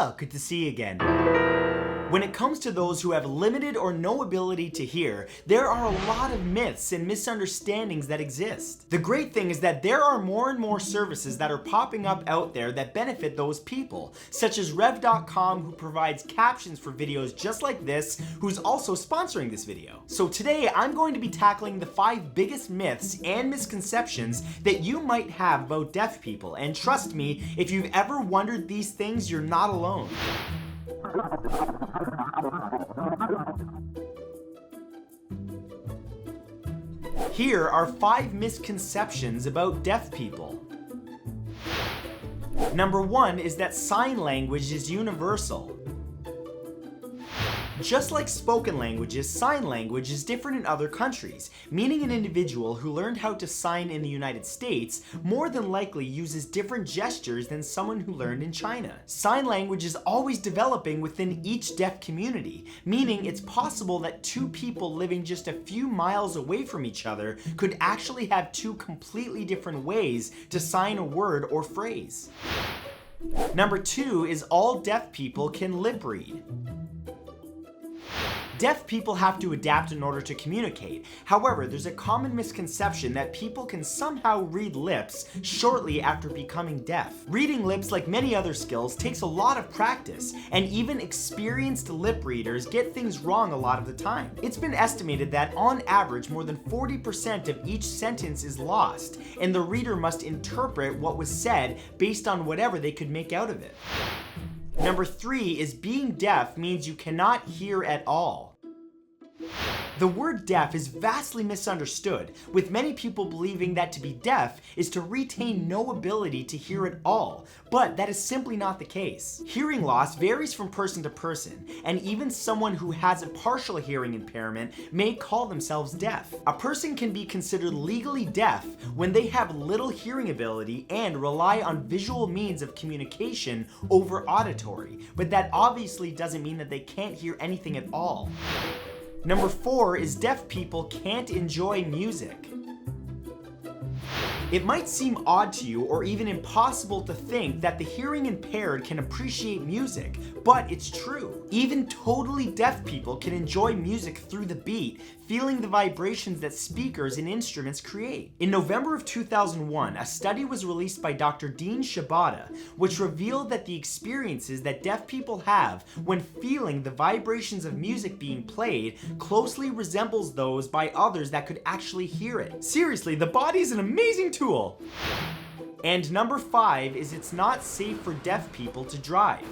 Oh, good to see you again. When it comes to those who have limited or no ability to hear, there are a lot of myths and misunderstandings that exist. The great thing is that there are more and more services that are popping up out there that benefit those people, such as Rev.com, who provides captions for videos just like this, who's also sponsoring this video. So today I'm going to be tackling the 5 biggest myths and misconceptions that you might have about deaf people, and trust me, if you've ever wondered these things, you're not alone. Here are 5 misconceptions about deaf people. Number 1 is that sign language is universal. Just like spoken languages, sign language is different in other countries, meaning an individual who learned how to sign in the United States more than likely uses different gestures than someone who learned in China. Sign language is always developing within each deaf community, meaning it's possible that 2 people living just a few miles away from each other could actually have 2 completely different ways to sign a word or phrase. Number 2 is all deaf people can lip read. Deaf people have to adapt in order to communicate. However, there's a common misconception that people can somehow read lips shortly after becoming deaf. Reading lips, like many other skills, takes a lot of practice, and even experienced lip readers get things wrong a lot of the time. It's been estimated that on average, more than 40% of each sentence is lost, and the reader must interpret what was said based on whatever they could make out of it. Number 3 is being deaf means you cannot hear at all. The word deaf is vastly misunderstood, with many people believing that to be deaf is to retain no ability to hear at all, but that is simply not the case. Hearing loss varies from person to person, and even someone who has a partial hearing impairment may call themselves deaf. A person can be considered legally deaf when they have little hearing ability and rely on visual means of communication over auditory, but that obviously doesn't mean that they can't hear anything at all. Number 4 is deaf people can't enjoy music. It might seem odd to you or even impossible to think that the hearing impaired can appreciate music, but it's true. Even totally deaf people can enjoy music through the beat, feeling the vibrations that speakers and instruments create. In November of 2001, a study was released by Dr. Dean Shibata, which revealed that the experiences that deaf people have when feeling the vibrations of music being played closely resembles those by others that could actually hear it. Seriously, the body is an amazing tool. And number 5 is it's not safe for deaf people to drive.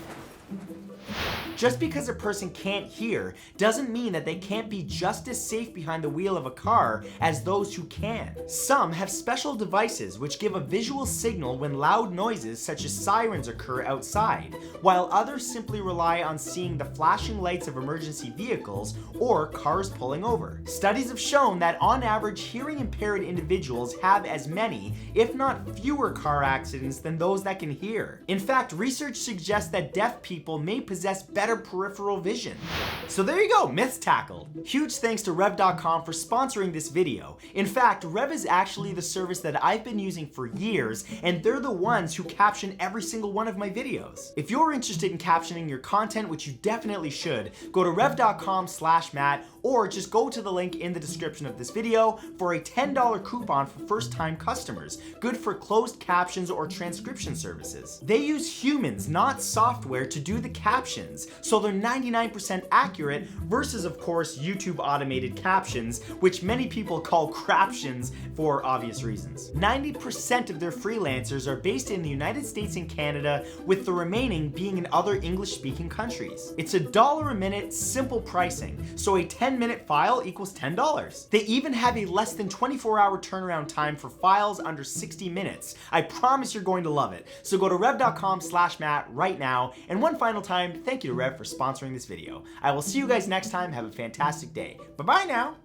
Just because a person can't hear doesn't mean that they can't be just as safe behind the wheel of a car as those who can. Some have special devices which give a visual signal when loud noises such as sirens occur outside, while others simply rely on seeing the flashing lights of emergency vehicles or cars pulling over. Studies have shown that on average, hearing impaired individuals have as many, if not fewer, car accidents than those that can hear. In fact, research suggests that deaf people may possess better peripheral vision. So there you go, myths tackled. Huge thanks to Rev.com for sponsoring this video. In fact, Rev is actually the service that I've been using for years, and they're the ones who caption every single one of my videos. If you're interested in captioning your content, which you definitely should, go to rev.com/Matt, or just go to the link in the description of this video for a $10 coupon for first-time customers, good for closed captions or transcription services. They use humans, not software, to do the captions, so they're 99% accurate versus, of course, YouTube automated captions, which many people call craptions for obvious reasons. 90% of their freelancers are based in the United States and Canada, with the remaining being in other English-speaking countries. It's $1 a minute, simple pricing, so a 10-minute file equals $10. They even have a less than 24-hour turnaround time for files under 60 minutes. I promise you're going to love it. So go to rev.com/Matt right now. And one final time, thank you to Rev for sponsoring this video. I will see you guys next time. Have a fantastic day. Bye-bye now.